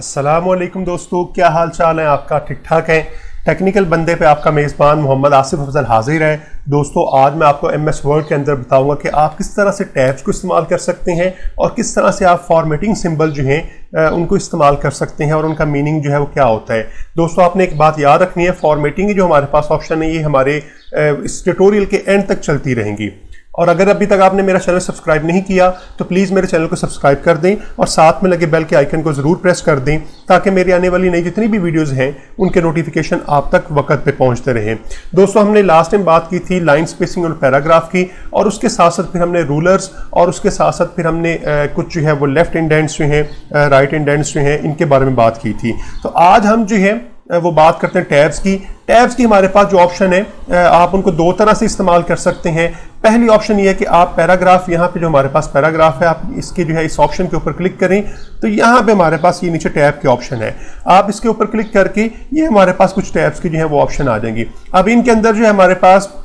अस्सलामुअलैकुम दोस्तों, क्या हाल चाल है आपका? ठीक ठाक है? टेक्निकल बंदे पे आपका मेज़बान मोहम्मद आसिफ अफजल हाजिर है। दोस्तों, आज मैं आपको MS वर्ड के अंदर बताऊंगा कि आप किस तरह से टैब्स को इस्तेमाल कर सकते हैं और किस तरह से आप फॉर्मेटिंग सिंबल जो हैं उनको इस्तेमाल कर सकते हैं और उनका मीनिंग जो है वो क्या होता है। दोस्तों, आपने एक बात याद रखनी है, फॉर्मेटिंग जो हमारे पास ऑप्शन है ये हमारे इस ट्यूटोरियल के एंड तक चलती रहेंगी। और अगर अभी तक आपने मेरा चैनल सब्सक्राइब नहीं किया तो प्लीज़ मेरे चैनल को सब्सक्राइब कर दें और साथ में लगे बेल के आइकन को ज़रूर प्रेस कर दें ताकि मेरी आने वाली नई जितनी भी वीडियोस हैं उनके नोटिफिकेशन आप तक वक्त पे पहुंचते रहें। दोस्तों, हमने लास्ट टाइम बात की थी लाइन स्पेसिंग और पैराग्राफ की, और उसके साथ साथ फिर हमने रूलर्स और उसके साथ साथ फिर हमने कुछ जो है वो लेफ्ट इंडेंट्स जो हैं, राइट इंडेंट्स जो हैं, इनके बारे में बात की थी। तो आज हम जो है वो बात करते हैं टैब्स की। टैब्स की हमारे पास जो ऑप्शन है आप उनको दो तरह से इस्तेमाल कर सकते हैं। पहली ऑप्शन ये है कि आप पैराग्राफ, यहाँ पे जो हमारे पास पैराग्राफ है, आप इसके जो है इस ऑप्शन के ऊपर क्लिक करें तो यहाँ पे हमारे पास ये नीचे टैब के ऑप्शन है। आप इसके ऊपर क्लिक करके ये हमारे पास कुछ टैब्स की जो है वो ऑप्शन आ जाएंगी। अब इनके अंदर जो है हमारे पास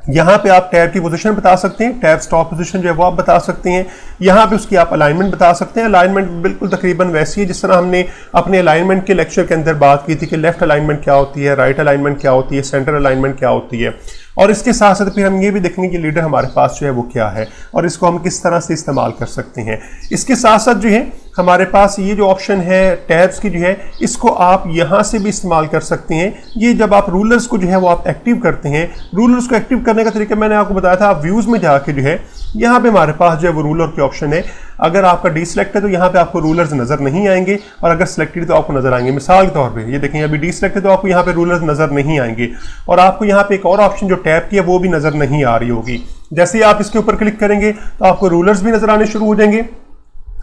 यहाँ पे आप टैब की पोजीशन बता सकते हैं, टैब स्टॉप पोजीशन जो है वो आप बता सकते हैं। यहाँ पे उसकी आप अलाइनमेंट बता सकते हैं। अलाइनमेंट बिल्कुल तकरीबन वैसी है जिस तरह हमने अपने अलाइनमेंट के लेक्चर के अंदर बात की थी कि लेफ्ट अलाइनमेंट क्या होती है, राइट अलाइनमेंट क्या होती है, सेंटर अलाइनमेंट क्या होती है। और इसके साथ साथ फिर हम ये भी देखेंगे कि लीडर हमारे पास जो है वो क्या है और इसको हम किस तरह से इस्तेमाल कर सकते हैं। इसके साथ साथ जो है हमारे पास ये जो ऑप्शन है टैब्स की जो है, इसको आप यहाँ से भी इस्तेमाल कर सकते हैं। ये जब आप रूलर्स को जो है वो आप एक्टिव करते हैं, रूलर्स को एक्टिव करने का तरीका मैंने आपको बताया था। आप व्यूज़ में जाके जो है यहाँ पे हमारे पास जो है वो रूलर के ऑप्शन है। अगर आपका डीसिलेक्ट है तो यहाँ पे आपको रूलर्स नजर नहीं आएंगे, और अगर सिलेक्टेड तो आपको नजर आएंगे। मिसाल के तौर पे ये देखें, अभी डीसिलेक्ट है तो आपको यहाँ पे रूलर्स नजर नहीं आएंगे, और आपको यहाँ पे एक और ऑप्शन जो टैब की है वो भी नजर नहीं आ रही होगी। जैसे ही आप इसके ऊपर क्लिक करेंगे तो आपको रूलर्स भी नजर आने शुरू हो जाएंगे,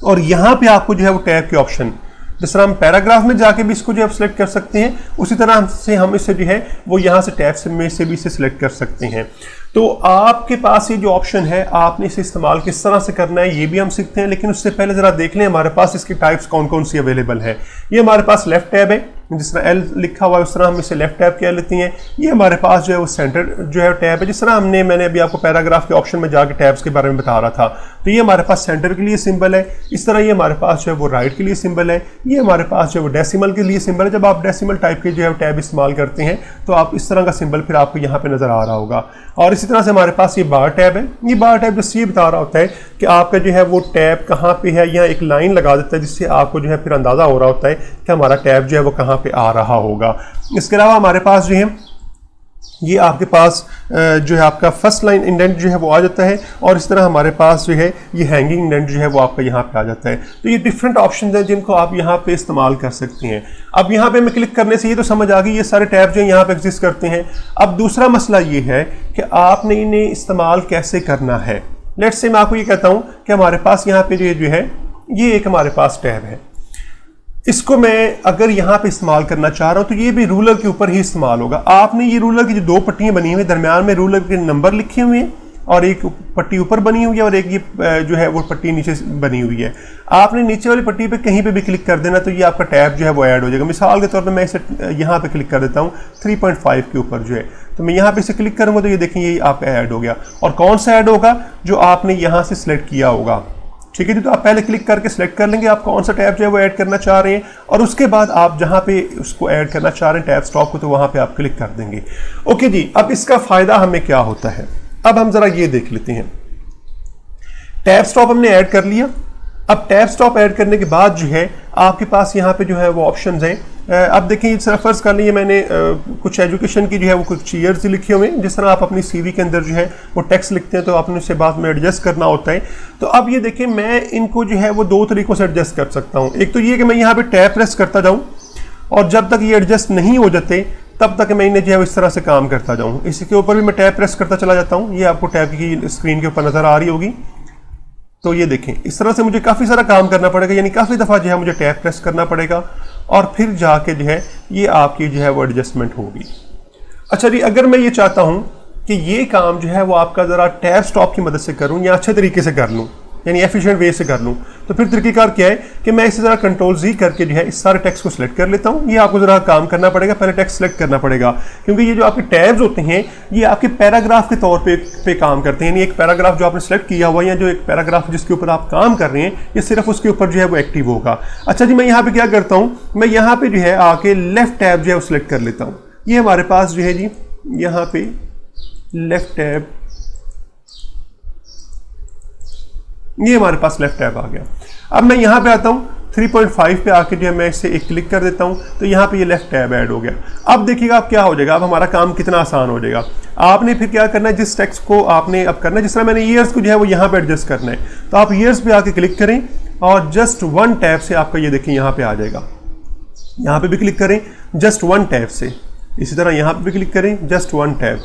और यहाँ पे आपको जो है वो टैब के ऑप्शन, जिस तरह हम पैराग्राफ में जाके भी इसको जो है सिलेक्ट कर सकते हैं, उसी तरह से हम इसे जो है वो यहाँ से टैब में से भी इसे सिलेक्ट कर सकते हैं। तो आपके पास ये जो ऑप्शन है आपने इसे इस्तेमाल किस तरह से करना है ये भी हम सीखते हैं, लेकिन उससे पहले ज़रा देख लें हमारे पास इसकी टाइप्स कौन कौन सी अवेलेबल है। ये हमारे पास लेफ्ट टैब है, जिस तरह एल लिखा हुआ है उस तरह हम इसे लेफ्ट टैब कह लेते हैं। ये हमारे पास जो है वो सेंटर जो है टैब है, जिस तरह मैंने अभी आपको पैराग्राफ के ऑप्शन में जाके टैब्स के बारे में बता रहा था। तो ये हमारे पास सेंटर के लिए सिंबल है। इस तरह ये हमारे पास जो है वो राइट के लिए सिंबल है। ये हमारे पास जो है वो डेसिमल के लिए सिंबल है। जब आप डेसिमल टाइप के जो है टैब इस्तेमाल करते हैं तो आप इस तरह का सिंबल फिर आपको यहाँ पे नजर आ रहा होगा। और इसी तरह से हमारे पास ये बार टैब है। ये बार टैब जो ये बता रहा होता है कि आपका जो है वो टैब कहाँ पे है, यहाँ एक लाइन लगा देता है जिससे आपको जो है फिर अंदाजा हो रहा होता है कि हमारा टैब जो है वो कहाँ पे आ रहा होगा। इसके अलावा हमारे पास जो है ये आपके पास जो है आपका फर्स्ट लाइन इंडेंट जो है वो आ जाता है, और इस तरह हमारे पास जो है ये हैंगिंग इंडेंट जो है वो आपका यहाँ पे आ जाता है। तो ये डिफरेंट ऑप्शन हैं जिनको आप यहाँ पे इस्तेमाल कर सकते हैं। अब यहाँ पे मैं क्लिक करने से ये तो समझ आ गई ये सारे टैब जो यहाँ पे एग्जिस्ट करते हैं। अब दूसरा मसला ये है कि आपने इन्हें इस्तेमाल कैसे करना है। लेट्स से मैं आपको ये कहता हूँ कि हमारे पास यहाँ पे जो है ये एक हमारे पास टैब है, इसको मैं अगर यहाँ पे इस्तेमाल करना चाह रहा हूँ तो ये भी रूलर के ऊपर ही इस्तेमाल होगा। आपने ये रूलर की जो दो पट्टियाँ बनी हुई, दरमियान में रूलर के नंबर लिखे हुए हैं और एक पट्टी ऊपर बनी हुई है और एक ये जो है वो पट्टी नीचे बनी हुई है। आपने नीचे वाली पट्टी पे कहीं पे भी क्लिक कर देना तो ये आपका टैब जो है वो ऐड हो जाएगा। मिसाल के तौर पे मैं इसे यहाँ पे क्लिक कर देता हूँ 3.5 के ऊपर जो है, तो मैं यहाँ पे इसे क्लिक करूँगा तो ये देखें ये आपका ऐड हो गया। और कौन सा ऐड होगा? जो आपने यहाँ से सिलेक्ट किया होगा। ठीक है जी, तो आप पहले क्लिक करके सिलेक्ट कर लेंगे आप कौन सा टैब जो है वो ऐड करना चाह रहे हैं, और उसके बाद आप जहां पे उसको ऐड करना चाह रहे हैं टैब स्टॉप को, तो वहां पे आप क्लिक कर देंगे। ओके जी, अब इसका फायदा हमें क्या होता है अब हम जरा ये देख लेते हैं। टैब स्टॉप हमने ऐड कर लिया। अब टैब स्टॉप ऐड करने के बाद जो है आपके पास यहाँ पे जो है वो ऑप्शंस हैं। अब देखिए, इस तरह फर्ज कर लीजिए मैंने कुछ एजुकेशन की जो है वो कुछ ईयर्स लिखे हुए हैं। जिस तरह आप अपनी CV के अंदर जो है वो टेक्स्ट लिखते हैं तो आपने उससे बाद में एडजस्ट करना होता है। तो अब ये देखिए, मैं इनको जो है वो दो तरीकों से एडजस्ट कर सकता हूँ। एक तो ये कि मैं यहाँ पे टैब प्रेस करता जाऊँ और जब तक ये एडजस्ट नहीं हो जाते तब तक मैं इन्हें जो है इस तरह से काम करता जाऊँ। इसके ऊपर भी मैं टैब प्रेस करता चला जाता हूँ। ये आपको टैब की स्क्रीन के ऊपर नजर आ रही होगी। तो ये देखें, इस तरह से मुझे काफ़ी सारा काम करना पड़ेगा, यानी काफ़ी दफ़ा जो है मुझे टैब प्रेस करना पड़ेगा और फिर जाके जो है ये आपकी जो है वो एडजस्टमेंट होगी। अच्छा जी, अगर मैं ये चाहता हूँ कि ये काम जो है वो आपका ज़रा टैब स्टॉप की मदद से करूँ या अच्छे तरीके से कर लूँ, यानी एफिशिएंट वे से कर लूँ, तो फिर तरीकेकार क्या है कि मैं इसी तरह कंट्रोल Z करके जो है इस सारे टेक्स्ट को सिलेक्ट कर लेता हूँ। ये आपको ज़रा काम करना पड़ेगा, पहले टेक्स्ट सिलेक्ट करना पड़ेगा, क्योंकि ये जो आपके टैब्स होते हैं ये आपके पैराग्राफ के तौर पे काम करते हैं। यानी एक पैराग्राफ जो आपने सेलेक्ट किया हुआ है या जो एक पैराग्राफ जिसके ऊपर आप काम कर रहे हैं, ये सिर्फ उसके ऊपर जो है वो एक्टिव होगा। अच्छा जी, मैं यहाँ पे क्या करता हूँ, मैं यहाँ पे जो है आके लेफ्ट टैब जो है वो सिलेक्ट कर लेता हूँ। ये हमारे पास जो है जी यहाँ पे लेफ्ट टैब, ये हमारे पास लेफ्ट टैब आ गया। अब मैं यहाँ पे आता हूँ 3.5 पे आके जो है मैं इसे एक क्लिक कर देता हूँ, तो यहाँ पे ये लेफ्ट टैब ऐड हो गया। अब देखिएगा अब क्या हो जाएगा, अब हमारा काम कितना आसान हो जाएगा। आपने फिर क्या करना है, जिस टेक्स्ट को आपने अब करना है, जिस तरह मैंने ईयर्स को जो है वो यहाँ पे एडजस्ट करना है, तो आप ईयर्स पे आके क्लिक करें और जस्ट वन टैब से आपका ये देखिए यहाँ पे आ जाएगा। यहाँ पे भी क्लिक करें जस्ट वन टैब से, इसी तरह यहाँ पे भी क्लिक करें just one tab,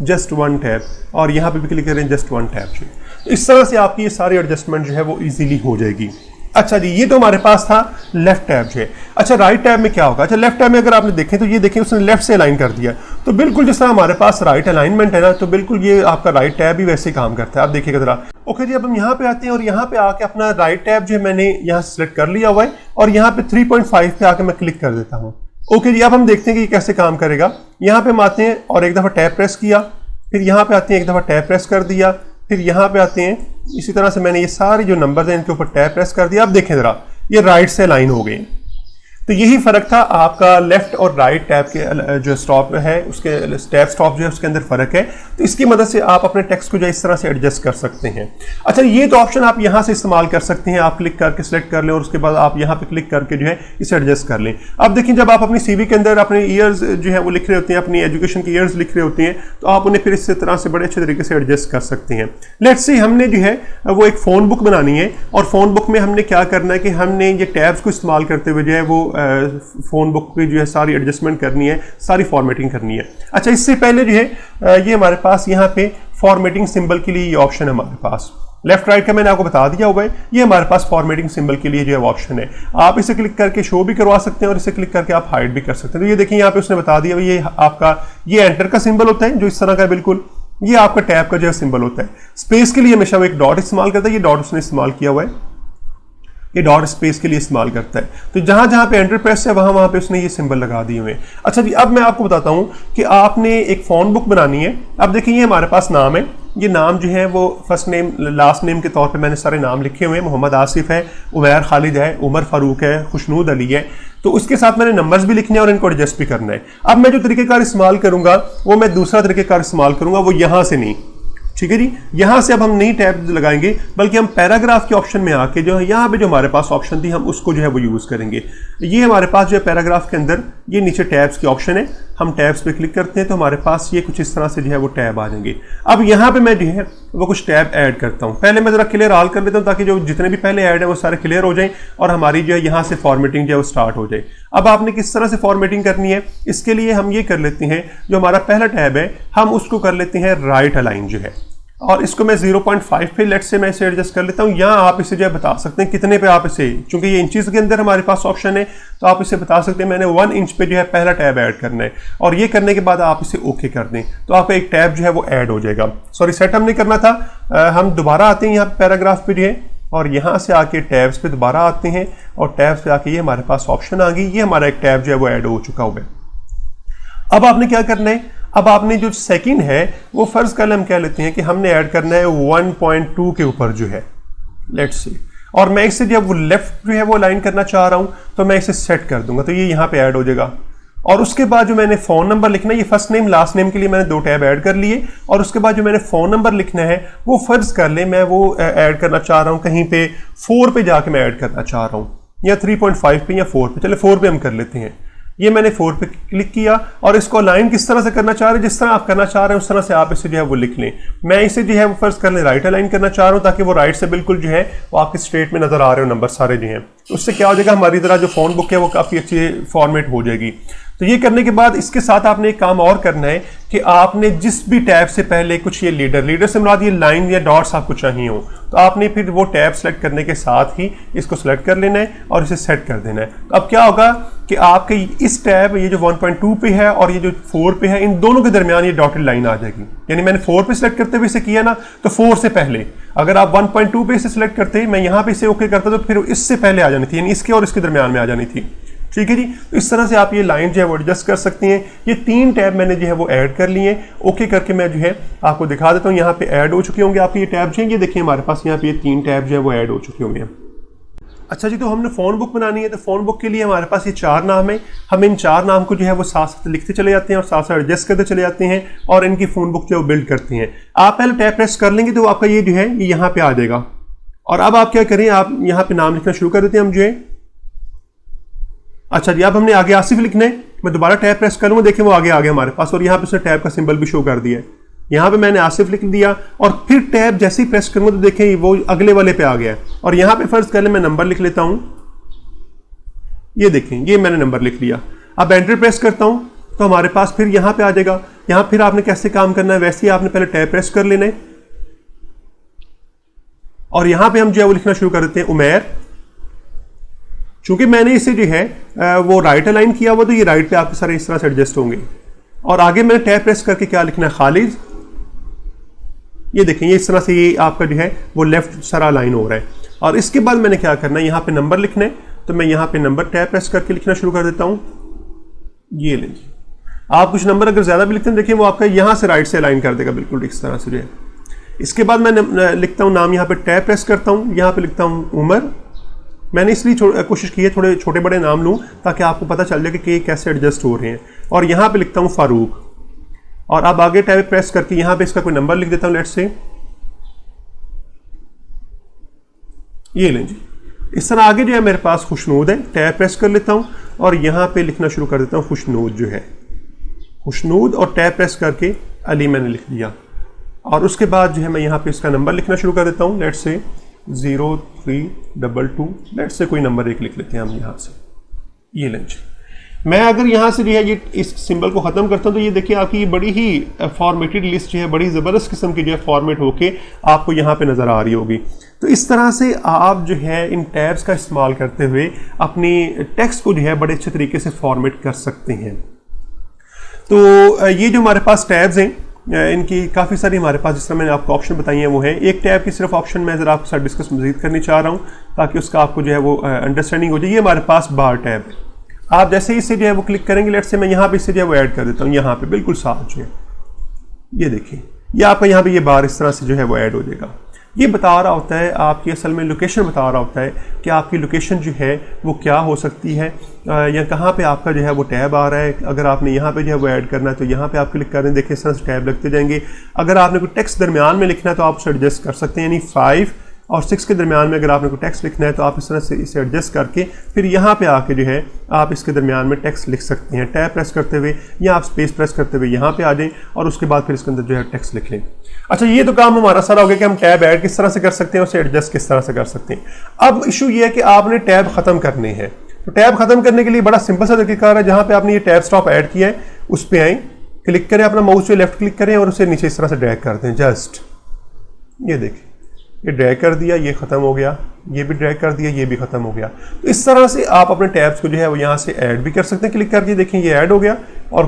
just one tab, और यहाँ पे भी क्लिक करें जस्ट वन टैब से। इस तरह से आपकी ये सारी एडजस्टमेंट जो है वो इजीली हो जाएगी। अच्छा जी, ये तो हमारे पास था लेफ्ट टैब जो है। अच्छा, राइट टैब में क्या होगा? अच्छा, लेफ्ट टैब में अगर आपने देखें तो ये देखें उसने लेफ्ट से अलाइन कर दिया, तो बिल्कुल जिस तरह हमारे पास राइट अलाइनमेंट है ना, तो बिल्कुल ये आपका राइट टैब भी वैसे ही काम करता है। आप देखिएगा जरा। ओके जी, अब हम यहाँ पे आते हैं और यहाँ पे आके अपना राइट टैब जो है मैंने यहाँ सेलेक्ट कर लिया हुआ है और यहाँ पे 3.5 पे आके मैं क्लिक कर देता हूँ। ओके जी, अब हम देखते हैं कि ये कैसे काम करेगा। यहाँ पे हम आते हैं और एक दफ़ा टैब प्रेस किया, फिर यहाँ पे आते हैं एक दफ़ा टैब प्रेस कर दिया, फिर यहाँ पे आते हैं, इसी तरह से मैंने ये सारे जो नंबर्स हैं इनके ऊपर टैब प्रेस कर दिया। अब देखें जरा, ये राइट से अलाइन हो गए। तो यही फर्क था आपका लेफ्ट और राइट टैब के जो स्टॉप है, उसके टैब स्टॉप जो है उसके अंदर फर्क है। तो इसकी मदद से आप अपने टेक्स्ट को जो इस तरह से एडजस्ट कर सकते हैं। अच्छा, ये तो ऑप्शन आप यहाँ से इस्तेमाल कर सकते हैं, आप क्लिक करके सिलेक्ट कर लें और उसके बाद आप यहाँ पे क्लिक करके जो है इसे एडजस्ट कर लें। अब देखिए, जब आप अपनी CV के अंदर अपने ईयर्स जो है वो लिख रहे होते हैं, अपनी एजुकेशन के ईयर्स लिख रहे होते हैं, तो आप उन्हें फिर इस तरह से बड़े अच्छे तरीके से एडजस्ट कर सकते हैं। लेट्स से हमने जो है वो एक फ़ोन बुक बनानी है और फ़ोन बुक में हमने क्या करना है कि हमने ये टैब्स को इस्तेमाल करते हुए जो है वो फ़ोन बुक की जो है सारी एडजस्टमेंट करनी है, सारी फॉर्मेटिंग करनी है। अच्छा, इससे पहले जो है ये हमारे पास यहाँ पे फॉर्मेटिंग सिंबल के लिए ये ऑप्शन है हमारे पास। लेफ्ट राइट का मैंने आपको बता दिया हुआ है, ये हमारे पास फॉर्मेटिंग सिंबल के लिए जो है ऑप्शन है। आप इसे क्लिक करके शो भी करवा सकते हैं और इसे क्लिक करके आप हाइड भी कर सकते हैं। तो ये देखिए यहाँ पे उसने बता दिया, ये आपका ये एंटर का सिंबल होता है जो इस तरह का बिल्कुल, ये आपका टैब का जो है सिंबल होता है। स्पेस के लिए हमेशा वो एक डॉट इस्तेमाल करता है, ये डॉट उसने इस्तेमाल किया हुआ है, ये डॉट स्पेस के लिए इस्तेमाल करता है। तो जहां जहां पे एंटर प्रेस है वहां पे उसने ये सिंबल लगा दिए हुए हैं। अच्छा जी, अब मैं आपको बताता हूं कि आपने एक फ़ोन बुक बनानी है। अब देखिए, ये हमारे पास नाम है, ये नाम जो है वो फर्स्ट नेम लास्ट नेम के तौर पे मैंने सारे नाम लिखे हुए हैं। मोहम्मद आसिफ है, उमैर खालिद है, उमर फारूक है, खुशनूद अली है। तो उसके साथ मैंने नंबर्स भी लिखने हैं और इनको एडजस्ट भी करना है। अब मैं जो तरीकेकार इस्तेमाल करूंगा वो मैं दूसरा तरीकेकार इस्तेमाल करूंगा, वो यहाँ से नहीं, ठीक है जी। यहां से अब हम नई टैब लगाएंगे, बल्कि हम पैराग्राफ के ऑप्शन में आके जो है यहाँ पे जो हमारे पास ऑप्शन थी हम उसको जो है वो यूज करेंगे। ये हमारे पास जो है पैराग्राफ के अंदर ये नीचे टैब्स के ऑप्शन है, हम टैब्स पे क्लिक करते हैं तो हमारे पास ये कुछ इस तरह से जो है वो टैब आ जाएंगे। अब यहाँ पे मैं जो है वो कुछ टैब ऐड करता हूँ। पहले मैं जरा क्लियर ऑल कर लेता हूँ ताकि जो जितने भी पहले ऐड है वो सारे क्लियर हो जाए और हमारी जो है यहाँ से फॉर्मेटिंग जो है वो स्टार्ट हो जाए। अब आपने किस तरह से फॉर्मेटिंग करनी है, इसके लिए हम ये कर लेते हैं, जो हमारा पहला टैब है हम उसको कर लेते हैं राइट अलाइन जो है, और इसको मैं 0.5 पे लेट से मैं इसे एडजस्ट कर लेता हूँ। यहाँ आप इसे जो है बता सकते हैं कितने पे आप इसे, चूंकि ये इंचेस के अंदर हमारे पास ऑप्शन है तो आप इसे बता सकते हैं मैंने 1 इंच पे जो है पहला टैब ऐड करना है, और ये करने के बाद आप इसे ओके कर दें तो आपका एक टैब जो है वो ऐड हो जाएगा। सॉरी, सेट हम नहीं करना था, हम दोबारा आते हैं यहाँ पैराग्राफ पे जो है और यहाँ से आके टैब्स पे दोबारा आते हैं और टैब्स पे आके ये हमारे पास ऑप्शन आ गई, ये हमारा एक टैब जो है वो ऐड हो चुका हुआ है। अब आपने क्या करना है, अब आपने जो सेकंड है वो फर्ज कर हम कह लेते हैं कि हमने ऐड करना है 1.2 के ऊपर जो है, लेट्स सी, और मैं इसे जब वो लेफ्ट जो है वो लाइन करना चाह रहा हूं तो मैं इसे सेट कर दूंगा तो ये यहाँ पे ऐड हो जाएगा। और उसके बाद जो मैंने फ़ोन नंबर लिखना है, ये फर्स्ट नेम लास्ट नेम के लिए मैंने 2 टैब ऐड कर लिए, और उसके बाद जो मैंने फ़ोन नंबर लिखना है वो फर्ज कर ले मैं वो ऐड करना चाह रहा हूँ कहीं पे 4 पे जाके मैं ऐड करना चाह रहा हूँ, या 3.5 पे या 4 पे, चले 4 पे हम कर लेते हैं। ये मैंने 4 पे क्लिक किया और इसको अलाइन किस तरह से करना चाह रहे हैं, जिस तरह आप करना चाह रहे हैं उस तरह से आप इसे जो है वो लिख लें। मैं इसे जो है वो फर्ज कर ले राइट अलाइन करना चाह रहा हूँ ताकि वो राइट से बिल्कुल जो है वो आपके स्ट्रेट में नजर आ रहे हो नंबर सारे जो हैं। उससे क्या हो जाएगा, हमारी तरह जो फोन बुक है वो काफ़ी अच्छी फॉर्मेट हो जाएगी। तो ये करने के बाद इसके साथ आपने एक काम और करना है कि आपने जिस भी टैब से पहले कुछ ये लीडर से मुराद ये लाइन या डॉट्स आपको चाहिए हो तो आपने फिर वो टैब सेलेक्ट करने के साथ ही इसको सेलेक्ट कर लेना है और इसे सेट कर देना है। तो अब क्या होगा कि आपके इस टैब ये जो 1.2 पे है और ये जो 4 पे है, इन दोनों के दरमियान ये डॉटेड लाइन आ जाएगी। यानी मैंने 4 पे सेलेक्ट करते हुए इसे किया ना, तो 4 से पहले अगर आप 1.2 पे इसे सिलेक्ट करते, मैं यहाँ पे इसे ओके करता तो फिर इससे पहले आ जानी थी, यानी इसके और इसके दरमियान में आ जानी थी। ठीक है जी, तो इस तरह से आप ये लाइन जो है वो एडजस्ट कर सकती हैं। ये 3 टैब मैंने जो है वो ऐड कर लिए। ओके करके मैं जो है आपको दिखा देता हूँ, यहाँ पे ऐड हो चुके होंगे आपके ये टैब जो है। ये देखिए हमारे पास यहाँ पे ये 3 टैब जो है वो ऐड हो चुके होंगे। अच्छा जी, तो हमने फ़ोन बुक बनानी है, तो फ़ोन बुक के लिए हमारे पास ये 4 नाम है। हम इन 4 नाम को जो है वो साथ साथ लिखते चले जाते हैं और साथ साथ एडजस्ट करते चले जाते हैं और इनकी फ़ोन बुक जो है वो बिल्ड करते हैं। आप पहले टैब प्रेस कर लेंगे तो आपका ये जो है ये यहाँ पे आ जाएगा। और अब आप क्या करें, आप यहाँ पे नाम लिखना शुरू कर देते हैं हम जो है। अच्छा जी, अब हमने आगे आसिफ लिखना है। मैं दोबारा टैब प्रेस करूँगा, देखिए वो आगे आ गया हमारे पास और यहाँ पे उसने टैब का सिंबल भी शो कर दिया है। यहाँ पे मैंने आसिफ लिख दिया और फिर टैब जैसे ही प्रेस करूँगा तो देखें वो अगले वाले पे आ गया है। और यहाँ पे फर्ज कर ले मैं नंबर लिख लेता हूँ, ये देखें ये मैंने नंबर लिख लिया। अब एंटर प्रेस करता हूँ तो हमारे पास फिर यहाँ पे आ जाएगा। यहाँ फिर आपने कैसे काम करना है, वैसे ही आपने पहले टैब प्रेस कर लेना है और यहाँ पे हम जो है वो लिखना शुरू कर देते हैं उमैर। चूंकि मैंने इसे जो है वो राइट अलाइन किया हुआ तो ये राइट पे आपके सारे इस तरह से एडजस्ट होंगे। और आगे मैंने टैब प्रेस करके क्या लिखना है, खालिद। ये देखें ये इस तरह से ये आपका जो है वो लेफ्ट सारा अलाइन हो रहा है। और इसके बाद मैंने क्या करना है, यहाँ पे नंबर लिखना है तो मैं यहाँ पे नंबर टैब प्रेस करके लिखना शुरू कर देता हूँ। ये लीजिए, आप कुछ नंबर अगर ज्यादा भी लिखते हैं देखिए वो आपका यहाँ से राइट से अलाइन कर देगा बिल्कुल इस तरह से जो है। इसके बाद मैं लिखता हूँ नाम, यहाँ पे टैब प्रेस करता हूँ, यहाँ पे लिखता हूँ उमर। मैंने इसलिए कोशिश की है थोड़े छोटे बड़े नाम लूँ ताकि आपको पता चल जाए कि कैसे एडजस्ट हो रहे हैं। और यहाँ पे लिखता हूँ फारूक। और अब आगे टैब प्रेस करके यहाँ पे इसका कोई नंबर लिख देता हूँ, लेट्स से ये लें जी। इस तरह आगे जो है मेरे पास खुशनूद है, टैब प्रेस कर लेता हूँ और यहाँ पे लिखना शुरू कर देता हूँ खुशनूद जो है, खुशनूद। और टैब प्रेस करके अली मैंने लिख दिया। और उसके बाद जो है मैं यहाँ पे इसका नंबर लिखना शुरू कर देता हूँ, लेट्स से 0322, लेट्स से कोई नंबर 1 लिख लेते हैं हम यहाँ से, ये लें जी। मैं अगर यहाँ से जो है ये इस सिंबल को ख़त्म करता हूँ तो ये देखिए आपकी ये बड़ी ही फॉर्मेटेड लिस्ट जो है बड़ी ज़बरदस्त किस्म की जो है फॉर्मेट होके आपको यहाँ पे नज़र आ रही होगी। तो इस तरह से आप जो है इन टैब्स का इस्तेमाल करते हुए अपनी टेक्स्ट को जो है बड़े अच्छे तरीके से फॉर्मेट कर सकते हैं। तो ये जो हमारे पास टैब्स हैं इनकी काफ़ी सारी हमारे पास, जिस तरह मैंने आपको ऑप्शन बताई हैं वो है। एक टैब की सिर्फ ऑप्शन मैं ज़रा आपके साथ डिस्कस मज़ीद करनी चाह रहा हूँ ताकि उसका आपको जो है वो अंडरस्टैंडिंग हो जाए। ये हमारे पास बार टैब है। आप जैसे ही इसे जो है वो क्लिक करेंगे, लेट्स से मैं यहाँ पे इसे जो है वो ऐड कर देता हूँ, यहाँ पे बिल्कुल साथ जो है ये देखिए ये आपका यहाँ पे ये बार इस तरह से जो है वो ऐड हो जाएगा। ये बता रहा होता है आपकी असल में लोकेशन बता रहा होता है कि आपकी लोकेशन जो है वो क्या हो सकती है या कहाँ पे आपका जो है वो टैब आ रहा है। अगर आपने यहाँ पे जो है वो ऐड करना है तो यहाँ पे आप क्लिक करें, देखिए इस तरह से टैब लगते जाएंगे। अगर आपने कोई टेक्स्ट दरमियान में लिखना है तो आप उसे एडजस्ट कर सकते हैं, यानी 5 और 6 के दरमियान में अगर आपने कोई टेक्स्ट लिखना है तो आप इस तरह से इसे एडजस्ट करके फिर यहाँ पे आके जो है आप इसके दरमियान में टेक्स्ट लिख सकते हैं, टैब प्रेस करते हुए या आप स्पेस प्रेस करते हुए यहाँ पे आ जाएं और उसके बाद फिर इसके अंदर जो है टेक्स्ट लिख लें। अच्छा, ये तो काम हमारा सारा हो गया कि हम टैब ऐड किस तरह से कर सकते हैं, उसे एडजस्ट किस तरह से कर सकते हैं। अब इशू ये है कि आपने टैब खत्म करने हैं। तो टैब खत्म करने के लिए बड़ा सिंपल सा तरीका है, जहाँ पे आपने ये टैब स्टॉप ऐड किया है उस पर आए, क्लिक करें, अपना माउस पे लेफ्ट क्लिक करें और उसे नीचे इस तरह से ड्रैग कर दें। जस्ट ये देखिए ये ड्रैग कर दिया, ये खत्म हो गया, ये भी ड्रैग कर दिया, ये भी खत्म हो गया। तो इस तरह से आप अपने टैब्स को जो है वो यहाँ से ऐड भी कर सकते हैं। क्लिक करके देखें ये ऐड हो गया और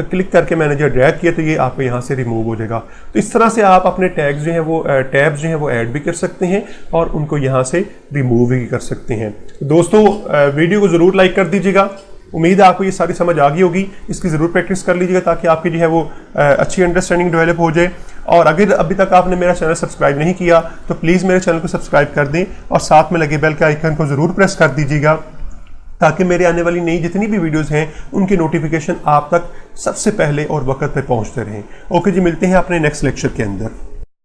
क्लिक करके मैंने जो ड्रैग किया तो ये आपको यहाँ से रिमूव हो जाएगा। तो इस तरह से आप अपने टैग्स जो है वो टैब्स जो है वो ऐड भी कर सकते हैं और उनको यहाँ से रिमूव भी कर सकते हैं। दोस्तों वीडियो को ज़रूर लाइक कर दीजिएगा। उम्मीद है आपको ये सारी समझ आ गई होगी। इसकी ज़रूर प्रैक्टिस कर लीजिएगा ताकि आपकी जो है वो अच्छी अंडरस्टैंडिंग डेवलप हो जाए। और अगर अभी तक आपने मेरा चैनल सब्सक्राइब नहीं किया तो प्लीज़ मेरे चैनल को सब्सक्राइब कर दें और साथ में लगे बेल के आइकन को ज़रूर प्रेस कर दीजिएगा ताकि मेरे आने वाली नई जितनी भी वीडियोस हैं उनकी नोटिफिकेशन आप तक सबसे पहले और वक्त पे पहुंचते रहें। ओके जी, मिलते हैं अपने नेक्स्ट लेक्चर के अंदर।